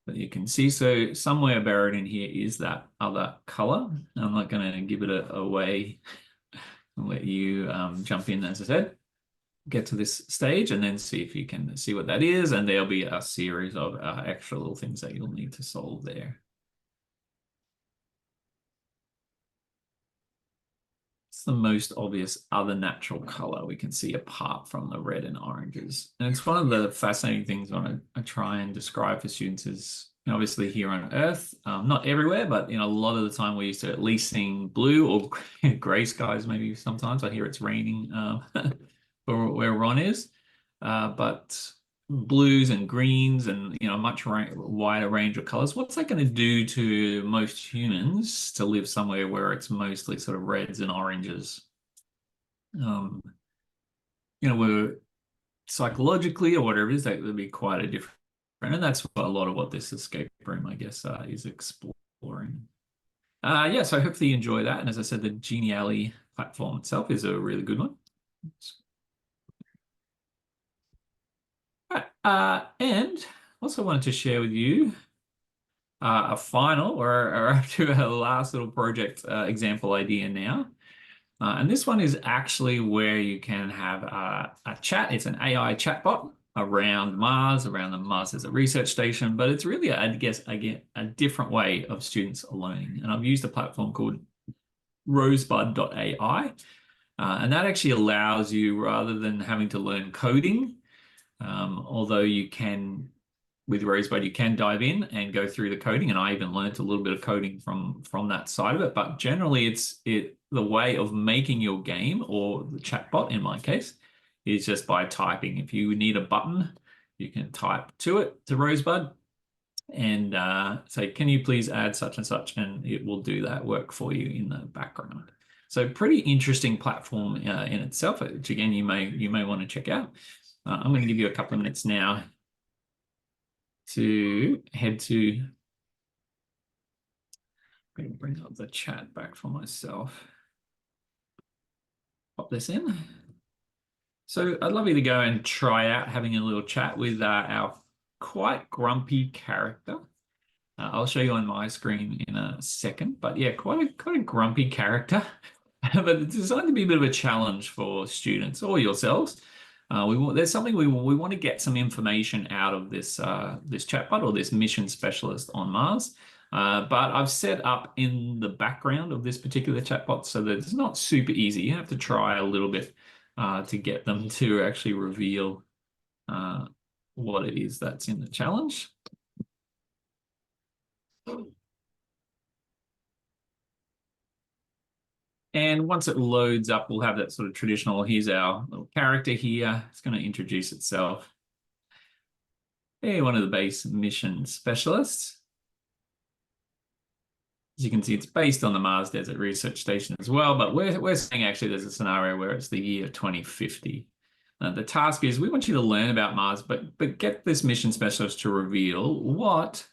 that you can see. So somewhere buried in here is that other color. I'm not going to give it away and let you jump in, as I said. Get to this stage and then see if you can see what that is, and there'll be a series of extra little things that you'll need to solve there. It's the most obvious other natural color we can see apart from the red and oranges. And it's one of the fascinating things I try and describe for students is, you know, obviously here on Earth, not everywhere, but you know, a lot of the time we're used to at least seeing blue or gray skies. Maybe sometimes I hear it's raining where Ron is, but blues and greens and, you know, a much wider range of colors. What's that going to do to most humans to live somewhere where it's mostly sort of reds and oranges? You know, we're psychologically or whatever it is, that would be quite a different, and that's a lot of what this escape room, I guess, is exploring. Yeah, so hopefully you enjoy that. And as I said, the Genially platform itself is a really good one. And also wanted to share with you a final, or up to a last little project example idea now. And this one is actually where you can have a chat. It's an AI chatbot around Mars, around the Mars as a research station, but it's really, I guess, again, a different way of students learning. And I've used a platform called rosebud.ai. And that actually allows you, rather than having to learn coding, although you can, with Rosebud, you can dive in and go through the coding, and I even learned a little bit of coding from that side of it. But generally, it's the way of making your game, or the chatbot in my case, is just by typing. If you need a button, you can type to Rosebud, and say, "Can you please add such and such?" and it will do that work for you in the background. So pretty interesting platform in itself, which again you may want to check out. I'm going to give you a couple of minutes now to head to. I'm going to bring up the chat back for myself. Pop this in. So I'd love you to go and try out having a little chat with our quite grumpy character. I'll show you on my screen in a second, but yeah, quite a grumpy character. But it's designed to be a bit of a challenge for students or yourselves. There's something we want to get some information out of this this chatbot, or this mission specialist on Mars. But I've set up in the background of this particular chatbot so that it's not super easy. You have to try a little bit to get them to actually reveal what it is that's in the challenge. And once it loads up, we'll have that sort of traditional, here's our little character here. It's going to introduce itself. Hey, one of the base mission specialists. As you can see, it's based on the Mars Desert Research Station as well, but we're saying actually there's a scenario where it's the year 2050. The task is we want you to learn about Mars, but get this mission specialist to reveal what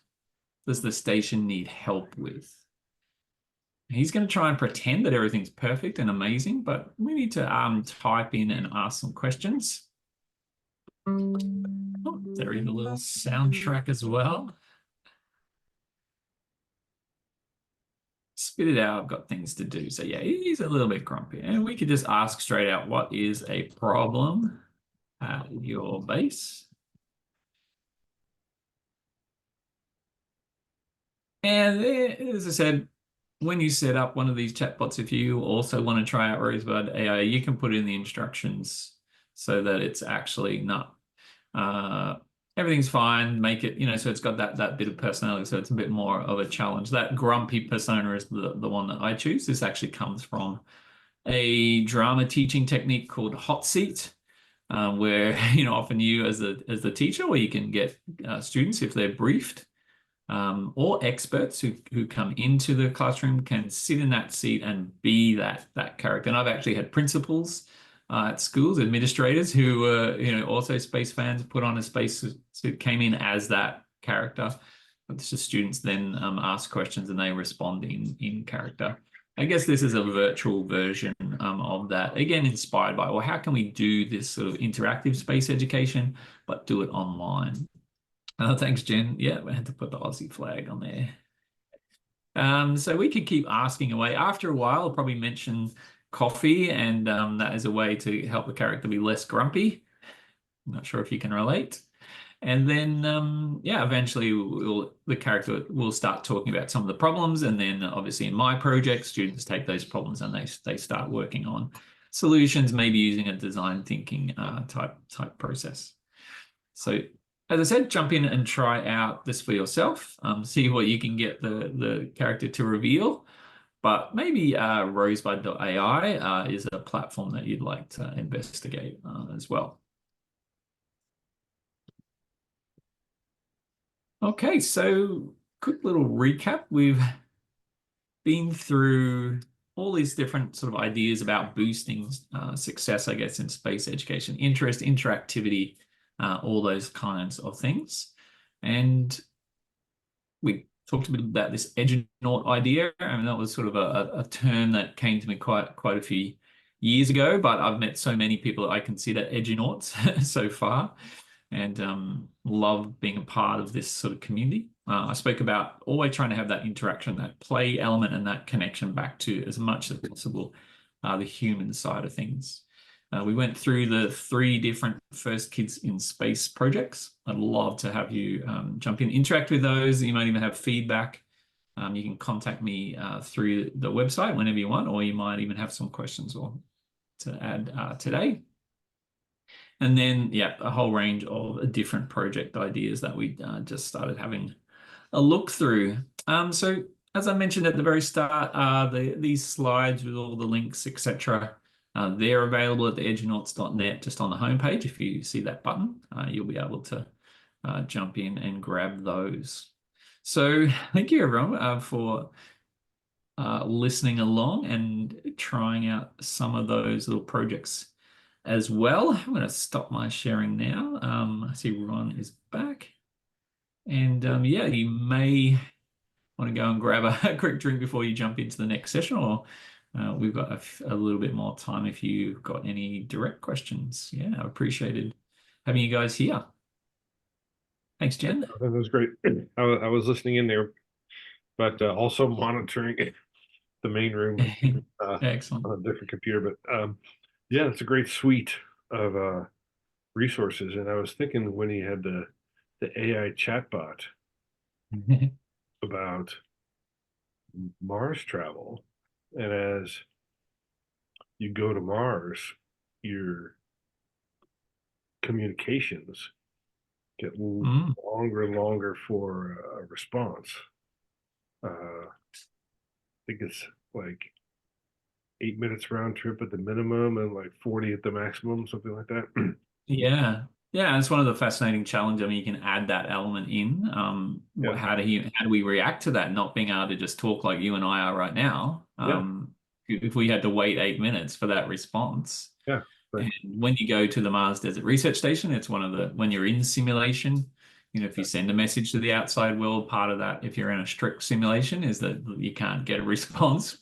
does the station need help with. He's going to try and pretend that everything's perfect and amazing, but we need to type in and ask some questions. Oh, there is a little soundtrack as well. Spit it out, I've got things to do. So yeah, he's a little bit grumpy. And we could just ask straight out, what is a problem at your base? And as I said, when you set up one of these chatbots, if you also want to try out Rosebud AI, you can put in the instructions so that it's actually not, everything's fine, make it, so it's got that bit of personality, so it's a bit more of a challenge. That grumpy persona is the one that I choose. This actually comes from a drama teaching technique called hot seat, where, often you as the teacher, or you can get students, if they're briefed, or experts who come into the classroom, can sit in that seat and be that character. And I've actually had principals at schools, administrators who were also space fans, put on a space suit, came in as that character. But the students then ask questions and they respond in character. I guess this is a virtual version of that, again inspired by, well, how can we do this sort of interactive space education but do it online? Thanks, Jen. Yeah, we had to put the Aussie flag on there. So we could keep asking away. After a while, I'll probably mention coffee, and that is a way to help the character be less grumpy. I'm not sure if you can relate. And then, yeah, eventually the character will start talking about some of the problems. And then obviously in my project, students take those problems and they start working on solutions, maybe using a design thinking type process. So as I said, jump in and try out this for yourself. See what you can get the character to reveal. But maybe rosebud.ai is a platform that you'd like to investigate as well. Okay, so quick little recap. We've been through all these different sort of ideas about boosting success, I guess, in space education, interest, interactivity, all those kinds of things. And we talked a bit about this Edunaut idea. I mean, that was sort of a term that came to me quite a few years ago, but I've met so many people that I consider Edunauts so far, and love being a part of this sort of community. I spoke about always trying to have that interaction, that play element, and that connection back to, as much as possible, the human side of things. We went through the 3 different First Kids in Space projects. I'd love to have you jump in, interact with those. You might even have feedback. You can contact me through the website whenever you want, or you might even have some questions or to add today. And then, yeah, a whole range of different project ideas that we just started having a look through. So as I mentioned at the very start, these slides with all the links, etc., they're available at the edunauts.net, just on the homepage. If you see that button, you'll be able to jump in and grab those. So thank you, everyone, for listening along and trying out some of those little projects as well. I'm going to stop my sharing now. I see Ron is back. And yeah, you may want to go and grab a quick drink before you jump into the next session, or we've got a little bit more time if you've got any direct questions. Yeah, I appreciated having you guys here. Thanks, Jen. That was great. I was listening in there, but also monitoring the main room Excellent. on a different computer. But yeah, it's a great suite of resources. And I was thinking when he had the AI chatbot about Mars travel, and as you go to Mars, your communications get longer and longer for a response. I think it's like 8 minutes round trip at the minimum and like 40 at the maximum, something like that. Yeah. Yeah, it's one of the fascinating challenges. I mean, you can add that element in. Yeah. How do we react to that? Not being able to just talk like you and I are right now. Yeah. If we had to wait 8 minutes for that response. Yeah. Right. And when you go to the Mars Desert Research Station, it's one of the, when you're in simulation, if you send a message to the outside world, part of that, if you're in a strict simulation, is that you can't get a response,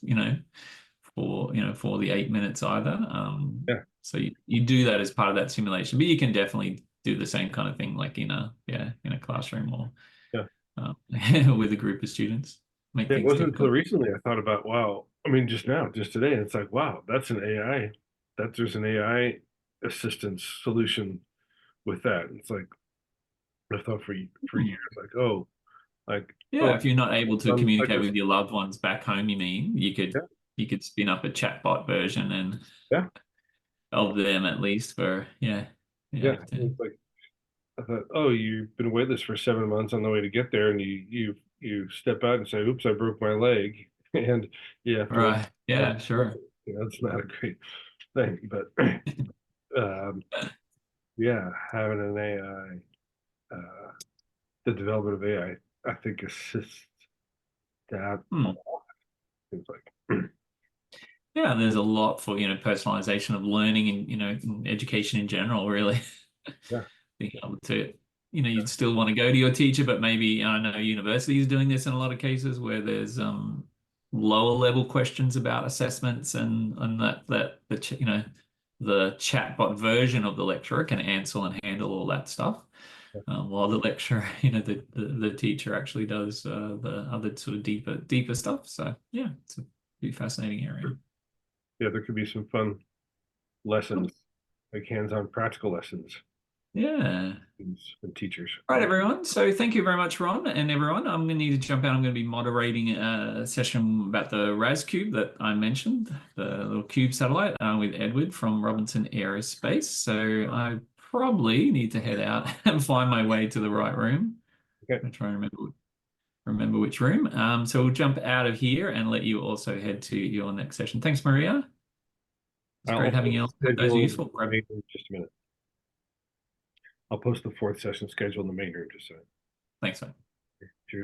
for the 8 minutes either. Yeah. So you do that as part of that simulation, but you can definitely do the same kind of thing, like in a classroom or with a group of students. Make It things wasn't difficult. until recently I thought about, wow, I mean, just today, it's like, wow, that's an AI, that there's an AI assistance solution with that. It's like, I thought for years, like, oh, Yeah, if you're not able to I communicate just, with your loved ones back home, you mean yeah, you could spin up a chatbot version and yeah, of them at least for yeah. It's like, I thought, oh, you've been weightless for 7 months on the way to get there, and you step out and say, oops, I broke my leg, and you have to, right. Yeah, sure. that's not a great thing, but um, yeah, having an AI, the development of AI, I think assists that a lot. Seems like, Yeah, there's a lot for, personalization of learning and, in education in general, really. yeah, Being able to, you'd still want to go to your teacher, but maybe I know universities doing this in a lot of cases where there's lower level questions about assessments and the chatbot version of the lecturer can answer and handle all that stuff. While the lecturer, the teacher actually does the other sort of deeper stuff. So yeah, it's a pretty fascinating area. yeah, there could be some fun lessons, like hands-on practical lessons Yeah. and teachers. All right, everyone. So thank you very much, Ron, and everyone. I'm going to need to jump out. I'm going to be moderating a session about the RAS cube that I mentioned, the little cube satellite with Edward from Robinson Aerospace. So I probably need to head out and find my way to the right room. Okay. I'm trying to remember which room. So we'll jump out of here and let you also head to your next session. Thanks, Maria. It's great having you. Those are useful. Just a minute. I'll post the 4th session schedule in the main room just so. Thanks, man.